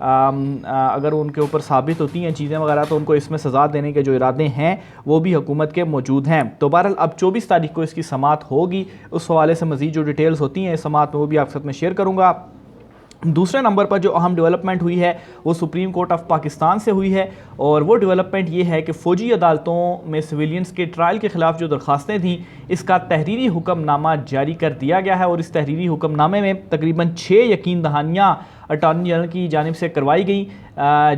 اگر ان کے اوپر ثابت ہوتی ہیں چیزیں وغیرہ تو ان کو اس میں سزا دینے کے جو ارادے ہیں وہ بھی حکومت کے موجود ہیں۔ تو بہرحال اب 24 تاریخ کو اس کی سماعت ہوگی، اس حوالے سے مزید جو ڈیٹیلز ہوتی ہیں اس سماعت میں وہ بھی آپ کے ساتھ میں شیئر کروں گا۔ دوسرے نمبر پر جو اہم ڈیولپمنٹ ہوئی ہے وہ سپریم کورٹ آف پاکستان سے ہوئی ہے، اور وہ ڈیولپمنٹ یہ ہے کہ فوجی عدالتوں میں سویلینز کے ٹرائل کے خلاف جو درخواستیں تھیں اس کا تحریری حکم نامہ جاری کر دیا گیا ہے، اور اس تحریری حکم نامے میں تقریباً 6 یقین دہانیاں اٹارنی جنرل کی جانب سے کروائی گئیں،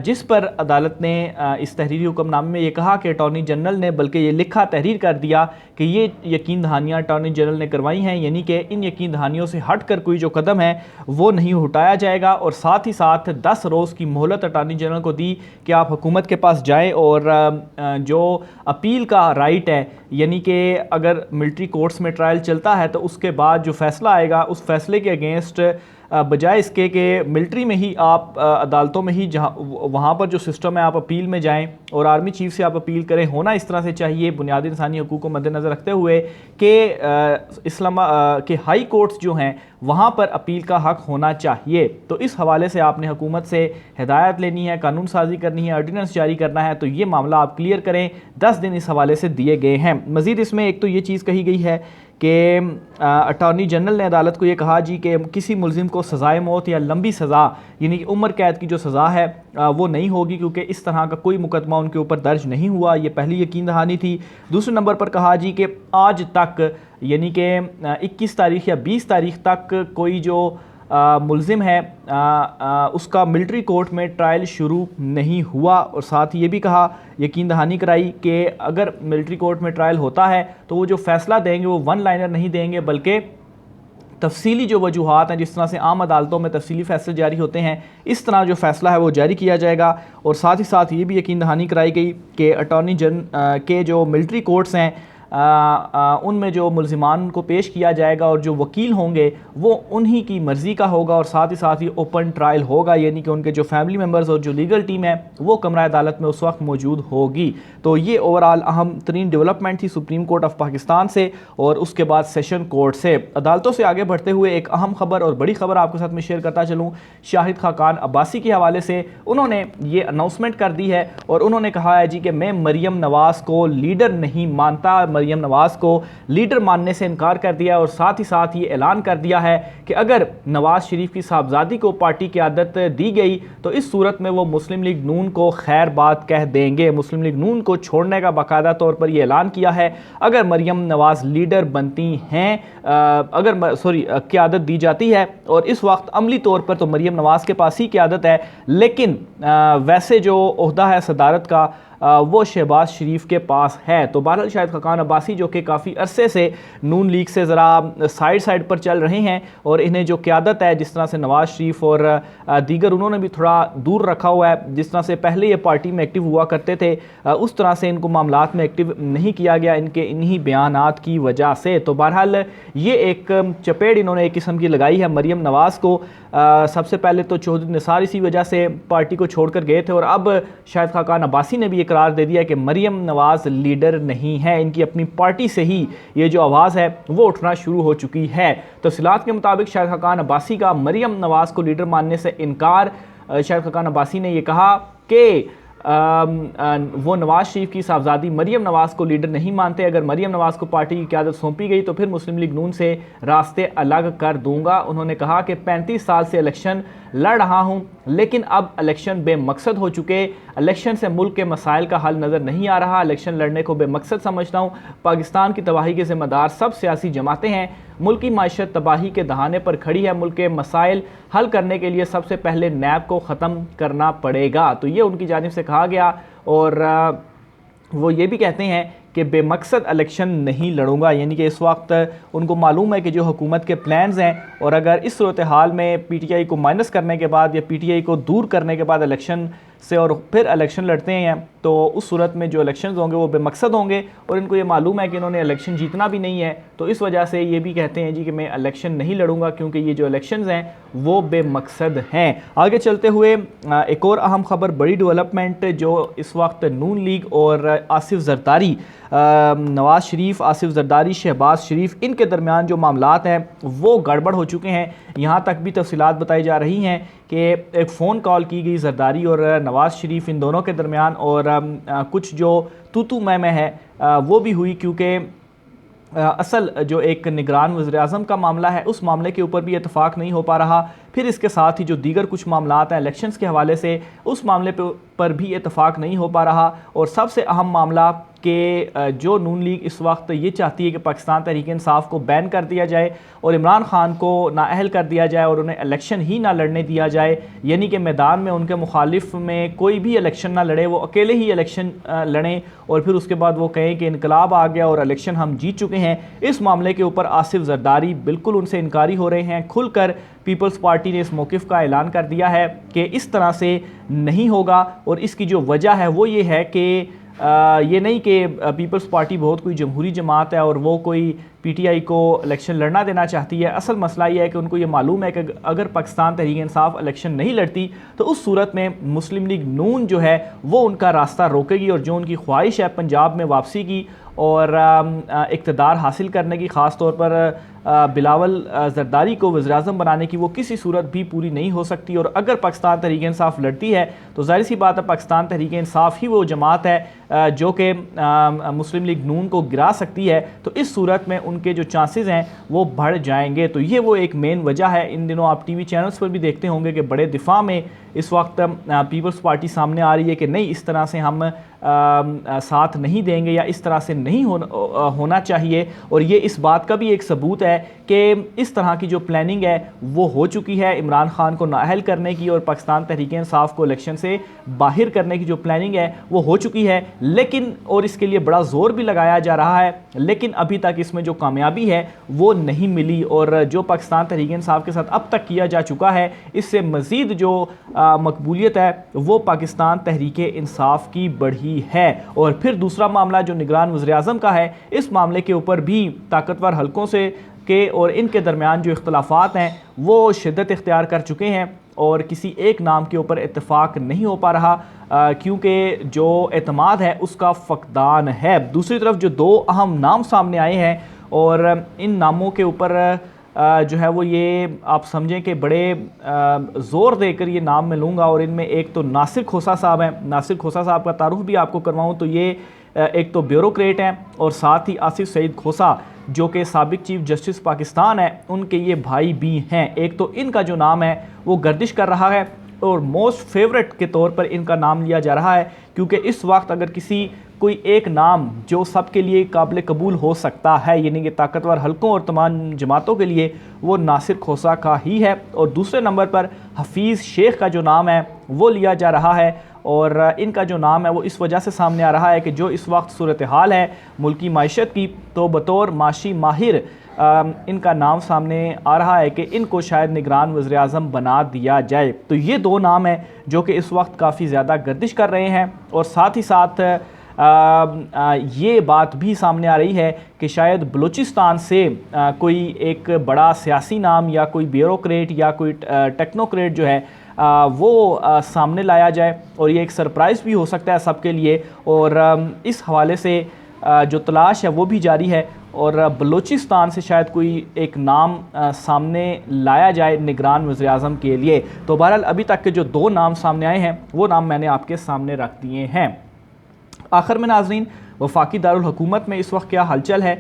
جس پر عدالت نے اس تحریری حکم نامے میں یہ کہا کہ اٹارنی جنرل نے بلکہ یہ لکھا تحریر کر دیا کہ یہ یقین دہانیاں اٹارنی جنرل نے کروائی ہیں، یعنی کہ ان یقین دہانیوں سے ہٹ کر کوئی جو قدم ہے وہ نہیں اٹھایا جائے گا، اور ساتھ ہی ساتھ 10 روز کی مہلت اٹارنی جنرل کو دی کہ آپ حکومت کے پاس جائیں اور جو اپیل کا رائٹ ہے، یعنی کہ اگر ملٹری کورٹس میں ٹرائل چلتا ہے تو اس کے بعد جو فیصلہ آئے گا اس فیصلے کے اگینسٹ بجائے اس کے کہ ملٹری میں ہی آپ عدالتوں میں ہی جہاں وہاں پر جو سسٹم ہے آپ اپیل میں جائیں اور آرمی چیف سے آپ اپیل کریں، ہونا اس طرح سے چاہیے بنیادی انسانی حقوق کو مد نظر رکھتے ہوئے کہ کہ ہائی کورٹس جو ہیں وہاں پر اپیل کا حق ہونا چاہیے۔ تو اس حوالے سے آپ نے حکومت سے ہدایت لینی ہے، قانون سازی کرنی ہے، آرڈیننس جاری کرنا ہے، تو یہ معاملہ آپ کلیئر کریں۔ 10 دن اس حوالے سے دیے گئے ہیں۔ مزید اس میں ایک تو یہ چیز کہی گئی ہے کہ اٹارنی جنرل نے عدالت کو یہ کہا جی کہ کسی ملزم کو سزائے موت یا لمبی سزا یعنی کہ عمر قید کی جو سزا ہے وہ نہیں ہوگی، کیونکہ اس طرح کا کوئی مقدمہ ان کے اوپر درج نہیں ہوا، یہ پہلی یقین دہانی تھی۔ دوسرے نمبر پر کہا جی کہ آج تک یعنی کہ 21 تاریخ یا 20 تاریخ تک کوئی جو ملزم ہے اس کا ملٹری کورٹ میں ٹرائل شروع نہیں ہوا، اور ساتھ یہ بھی کہا یقین دہانی کرائی کہ اگر ملٹری کورٹ میں ٹرائل ہوتا ہے تو وہ جو فیصلہ دیں گے وہ ون لائنر نہیں دیں گے، بلکہ تفصیلی جو وجوہات ہیں جس طرح سے عام عدالتوں میں تفصیلی فیصلے جاری ہوتے ہیں اس طرح جو فیصلہ ہے وہ جاری کیا جائے گا۔ اور ساتھ ہی ساتھ یہ بھی یقین دہانی کرائی گئی کہ اٹارنی جنرل کے جو ملٹری کورٹس ہیں ان میں جو ملزمان کو پیش کیا جائے گا اور جو وکیل ہوں گے وہ انہی کی مرضی کا ہوگا، اور ساتھ ہی اوپن ٹرائل ہوگا، یعنی کہ ان کے جو فیملی ممبرز اور جو لیگل ٹیم ہے وہ کمرہ عدالت میں اس وقت موجود ہوگی۔ تو یہ اوورال اہم ترین ڈیولپمنٹ تھی سپریم کورٹ آف پاکستان سے اور اس کے بعد سیشن کورٹ سے۔ عدالتوں سے آگے بڑھتے ہوئے ایک اہم خبر اور بڑی خبر آپ کے ساتھ میں شیئر کرتا چلوں شاہد خاقان عباسی کے حوالے سے۔ انہوں نے یہ اناؤنسمنٹ کر دی ہے اور انہوں نے کہا ہے جی کہ میں مریم نواز کو لیڈر نہیں مانتا، مریم نواز کو لیڈر ماننے سے انکار کر دیا، اور ساتھ ہی ساتھ یہ اعلان کر دیا ہے کہ اگر نواز شریف کی صاحبزادی کو پارٹی کی عادت دی گئی تو اس صورت میں وہ مسلم لیگ نون کو خیر بات کہہ دیں گے۔ مسلم لیگ نون کو چھوڑنے کا باقاعدہ طور پر یہ اعلان کیا ہے اگر مریم نواز لیڈر بنتی ہیں، قیادت دی جاتی ہے، اور اس وقت عملی طور پر تو مریم نواز کے پاس ہی قیادت ہے، لیکن ویسے جو عہدہ ہے صدارت کا وہ شہباز شریف کے پاس ہے۔ تو بہرحال شاہد خاقان عباسی جو کہ کافی عرصے سے نون لیگ سے ذرا سائیڈ پر چل رہے ہیں اور انہیں جو قیادت ہے جس طرح سے نواز شریف اور دیگر انہوں نے بھی تھوڑا دور رکھا ہوا ہے، جس طرح سے پہلے یہ پارٹی میں ایکٹیو ہوا کرتے تھے اس طرح سے ان کو معاملات میں ایکٹیو نہیں کیا گیا ان کے انہی بیانات کی وجہ سے۔ تو بہرحال یہ ایک چپیڑ انہوں نے ایک قسم کی لگائی ہے مریم نواز کو۔ سب سے پہلے تو چودھری نثار اسی وجہ سے پارٹی کو چھوڑ کر گئے تھے، اور اب شاہد خاقان عباسی نے بھی قرار دے دیا کہ مریم نواز لیڈر نہیں ہے، ان کی اپنی پارٹی سے ہی یہ جو آواز ہے وہ اٹھنا شروع ہو چکی ہے۔ تفصیلات کے مطابق شاہد خاقان عباسی کا مریم نواز کو لیڈر ماننے سے انکار۔ شاہد خاقان عباسی نے یہ کہا کہ وہ نواز شریف کی صاحبزادی مریم نواز کو لیڈر نہیں مانتے، اگر مریم نواز کو پارٹی کی قیادت سونپی گئی تو پھر مسلم لیگ نون سے راستے الگ کر دوں گا۔ انہوں نے کہا کہ 35 سال سے الیکشن لڑ رہا ہوں لیکن اب الیکشن بے مقصد ہو چکے، الیکشن سے ملک کے مسائل کا حل نظر نہیں آ رہا، الیکشن لڑنے کو بے مقصد سمجھتا ہوں۔ پاکستان کی تباہی کے ذمہ دار سب سیاسی جماعتیں ہیں، ملکی معیشت تباہی کے دہانے پر کھڑی ہے، ملک کے مسائل حل کرنے کے لیے سب سے پہلے نیب کو ختم کرنا پڑے گا۔ تو یہ ان کی جانب سے کہا گیا، اور وہ یہ بھی کہتے ہیں کہ بے مقصد الیکشن نہیں لڑوں گا، یعنی کہ اس وقت ان کو معلوم ہے کہ جو حکومت کے پلانز ہیں، اور اگر اس صورتحال میں پی ٹی آئی کو مائنس کرنے کے بعد یا پی ٹی آئی کو دور کرنے کے بعد الیکشن سے اور پھر الیکشن لڑتے ہیں تو اس صورت میں جو الیکشنز ہوں گے وہ بے مقصد ہوں گے، اور ان کو یہ معلوم ہے کہ انہوں نے الیکشن جیتنا بھی نہیں ہے، تو اس وجہ سے یہ بھی کہتے ہیں جی کہ میں الیکشن نہیں لڑوں گا کیونکہ یہ جو الیکشنز ہیں وہ بے مقصد ہیں۔ آگے چلتے ہوئے ایک اور اہم خبر، بڑی ڈیولپمنٹ جو اس وقت نون لیگ اور آصف زرداری، نواز شریف، آصف زرداری، شہباز شریف، ان کے درمیان جو معاملات ہیں وہ گڑبڑ ہو چکے ہیں۔ یہاں تک بھی تفصیلات بتائی جا رہی ہیں کہ ایک فون کال کی گئی زرداری اور نواز شریف ان دونوں کے درمیان، اور کچھ جو تو میں ہے وہ بھی ہوئی، کیونکہ اصل جو ایک نگران وزیراعظم کا معاملہ ہے اس معاملے کے اوپر بھی اتفاق نہیں ہو پا رہا، پھر اس کے ساتھ ہی جو دیگر کچھ معاملات ہیں الیکشنز کے حوالے سے اس معاملے پر بھی اتفاق نہیں ہو پا رہا، اور سب سے اہم معاملہ کہ جو نون لیگ اس وقت یہ چاہتی ہے کہ پاکستان تحریک انصاف کو بین کر دیا جائے اور عمران خان کو نااہل کر دیا جائے اور انہیں الیکشن ہی نہ لڑنے دیا جائے، یعنی کہ میدان میں ان کے مخالف میں کوئی بھی الیکشن نہ لڑے، وہ اکیلے ہی الیکشن لڑیں اور پھر اس کے بعد وہ کہیں کہ انقلاب آ گیا اور الیکشن ہم جیت چکے ہیں۔ اس معاملے کے اوپر آصف زرداری بالکل ان سے انکاری ہو رہے ہیں، کھل کر پیپلز پارٹی نے اس موقف کا اعلان کر دیا ہے کہ اس طرح سے نہیں ہوگا، اور اس کی جو وجہ ہے وہ یہ ہے کہ یہ نہیں کہ پیپلز پارٹی بہت کوئی جمہوری جماعت ہے اور وہ کوئی پی ٹی آئی کو الیکشن لڑنا دینا چاہتی ہے۔ اصل مسئلہ یہ ہے کہ ان کو یہ معلوم ہے کہ اگر پاکستان تحریک انصاف الیکشن نہیں لڑتی تو اس صورت میں مسلم لیگ نون جو ہے وہ ان کا راستہ روکے گی، اور جو ان کی خواہش ہے پنجاب میں واپسی کی اور اقتدار حاصل کرنے کی، خاص طور پر بلاول زرداری کو وزیراعظم بنانے کی، وہ کسی صورت بھی پوری نہیں ہو سکتی۔ اور اگر پاکستان تحریک انصاف لڑتی ہے تو ظاہر سی بات ہے پاکستان تحریک انصاف ہی وہ جماعت ہے جو کہ مسلم لیگ نون کو گرا سکتی ہے، تو اس صورت میں ان کے جو چانسز ہیں وہ بڑھ جائیں گے۔ تو یہ وہ ایک مین وجہ ہے۔ ان دنوں آپ ٹی وی چینلز پر بھی دیکھتے ہوں گے کہ بڑے دفاع میں اس وقت پیپلز پارٹی سامنے آ رہی ہے کہ نہیں، اس طرح سے ہم ساتھ نہیں دیں گے یا اس طرح سے نہیں ہونا چاہیے، اور یہ اس بات کا بھی ایک ثبوت ہے کہ اس طرح کی جو پلاننگ ہے وہ ہو چکی ہے، عمران خان کو نااہل کرنے کی اور پاکستان تحریک انصاف کو الیکشن سے باہر کرنے کی جو پلاننگ ہے وہ ہو چکی ہے، لیکن اور اس کے لیے بڑا زور بھی لگایا جا رہا ہے، لیکن ابھی تک اس میں جو کامیابی ہے وہ نہیں ملی، اور جو پاکستان تحریک انصاف کے ساتھ اب تک کیا جا چکا ہے اس سے مزید جو مقبولیت ہے وہ پاکستان تحریک انصاف کی بڑھی ہے۔ اور پھر دوسرا معاملہ جو نگران وزیراعظم کا ہے، اس معاملے کے اوپر بھی طاقتور حلقوں سے اور ان کے درمیان جو اختلافات ہیں وہ شدت اختیار کر چکے ہیں، اور کسی ایک نام کے اوپر اتفاق نہیں ہو پا رہا، کیونکہ جو اعتماد ہے اس کا فقدان ہے۔ دوسری طرف جو دو اہم نام سامنے آئے ہیں، اور ان ناموں کے اوپر جو ہے وہ یہ آپ سمجھیں کہ بڑے زور دے کر یہ نام میں لوں گا، اور ان میں ایک تو ناصر کھوسہ صاحب ہیں۔ ناصر کھوسہ صاحب کا تعارف بھی آپ کو کرواؤں تو یہ ایک تو بیوروکریٹ ہیں، اور ساتھ ہی آصف سعید کھوسہ جو کہ سابق چیف جسٹس پاکستان ہے، ان کے یہ بھائی بھی ہیں۔ ایک تو ان کا جو نام ہے وہ گردش کر رہا ہے، اور موسٹ فیورٹ کے طور پر ان کا نام لیا جا رہا ہے، کیونکہ اس وقت اگر کوئی ایک نام جو سب کے لیے قابل قبول ہو سکتا ہے، یعنی کہ طاقتور حلقوں اور تمام جماعتوں کے لیے، وہ ناصر کھوسہ کا ہی ہے۔ اور دوسرے نمبر پر حفیظ شیخ کا جو نام ہے وہ لیا جا رہا ہے، اور ان کا جو نام ہے وہ اس وجہ سے سامنے آ رہا ہے کہ جو اس وقت صورتحال ہے ملکی معیشت کی، تو بطور معاشی ماہر ان کا نام سامنے آ رہا ہے کہ ان کو شاید نگران وزیراعظم بنا دیا جائے۔ تو یہ دو نام ہیں جو کہ اس وقت کافی زیادہ گردش کر رہے ہیں، اور ساتھ ہی ساتھ یہ بات بھی سامنے آ رہی ہے کہ شاید بلوچستان سے کوئی ایک بڑا سیاسی نام یا کوئی بیوروکریٹ یا کوئی ٹیکنوکریٹ جو ہے وہ سامنے لایا جائے، اور یہ ایک سرپرائز بھی ہو سکتا ہے سب کے لیے، اور اس حوالے سے جو تلاش ہے وہ بھی جاری ہے، اور بلوچستان سے شاید کوئی ایک نام سامنے لایا جائے نگران وزیراعظم کے لیے۔ تو بہرحال ابھی تک کے جو دو نام سامنے آئے ہیں وہ نام میں نے آپ کے سامنے رکھ دیے ہیں۔ آخر میں ناظرین، وفاقی دارالحکومت میں اس وقت کیا ہلچل ہے،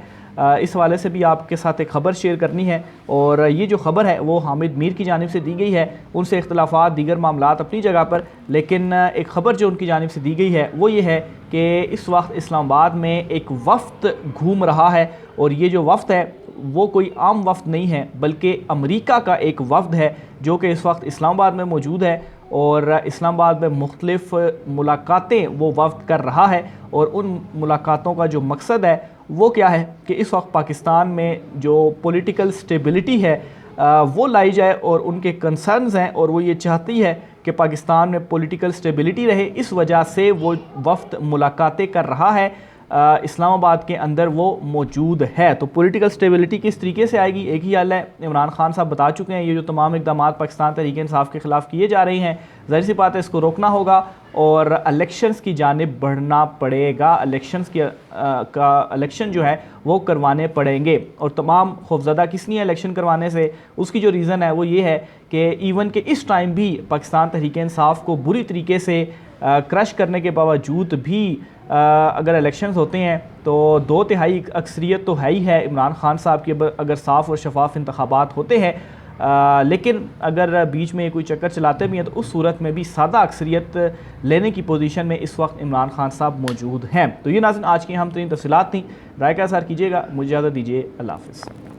اس حوالے سے بھی آپ کے ساتھ ایک خبر شیئر کرنی ہے، اور یہ جو خبر ہے وہ حامد میر کی جانب سے دی گئی ہے۔ ان سے اختلافات دیگر معاملات اپنی جگہ پر، لیکن ایک خبر جو ان کی جانب سے دی گئی ہے وہ یہ ہے کہ اس وقت اسلام آباد میں ایک وفد گھوم رہا ہے، اور یہ جو وفد ہے وہ کوئی عام وفد نہیں ہے بلکہ امریکہ کا ایک وفد ہے جو کہ اس وقت اسلام آباد میں موجود ہے، اور اسلام آباد میں مختلف ملاقاتیں وہ وفد کر رہا ہے، اور ان ملاقاتوں کا جو مقصد ہے وہ کیا ہے کہ اس وقت پاکستان میں جو پولیٹیکل سٹیبلٹی ہے وہ لائی جائے، اور ان کے کنسرنز ہیں، اور وہ یہ چاہتی ہے کہ پاکستان میں پولیٹیکل سٹیبلٹی رہے، اس وجہ سے وہ وفد ملاقاتیں کر رہا ہے، اسلام آباد کے اندر وہ موجود ہے۔ تو پولیٹیکل سٹیبلٹی کس طریقے سے آئے گی، ایک ہی حل ہے، عمران خان صاحب بتا چکے ہیں، یہ جو تمام اقدامات پاکستان تحریک انصاف کے خلاف کیے جا رہے ہیں، ظاہر سی بات ہے اس کو روکنا ہوگا، اور الیکشنز کی جانب بڑھنا پڑے گا. الیکشن جو ہے وہ کروانے پڑیں گے. اور تمام خوفزدہ کس لیے الیکشن کروانے سے؟ اس کی جو ریزن ہے وہ یہ ہے کہ ایون کہ اس ٹائم بھی پاکستان تحریک انصاف کو بری طریقے سے کرش کرنے کے باوجود بھی اگر الیکشنز ہوتے ہیں تو 2/3 اکثریت تو ہے ہی ہے عمران خان صاحب کی اگر صاف اور شفاف انتخابات ہوتے ہیں. لیکن اگر بیچ میں کوئی چکر چلاتے بھی ہیں تو اس صورت میں بھی سادہ اکثریت لینے کی پوزیشن میں اس وقت عمران خان صاحب موجود ہیں. تو یہ ناظرین آج کی اہم ترین تفصیلات تھیں. رائے کا اظہار کیجیے گا. مجھے اجازت دیجیے. اللہ حافظ.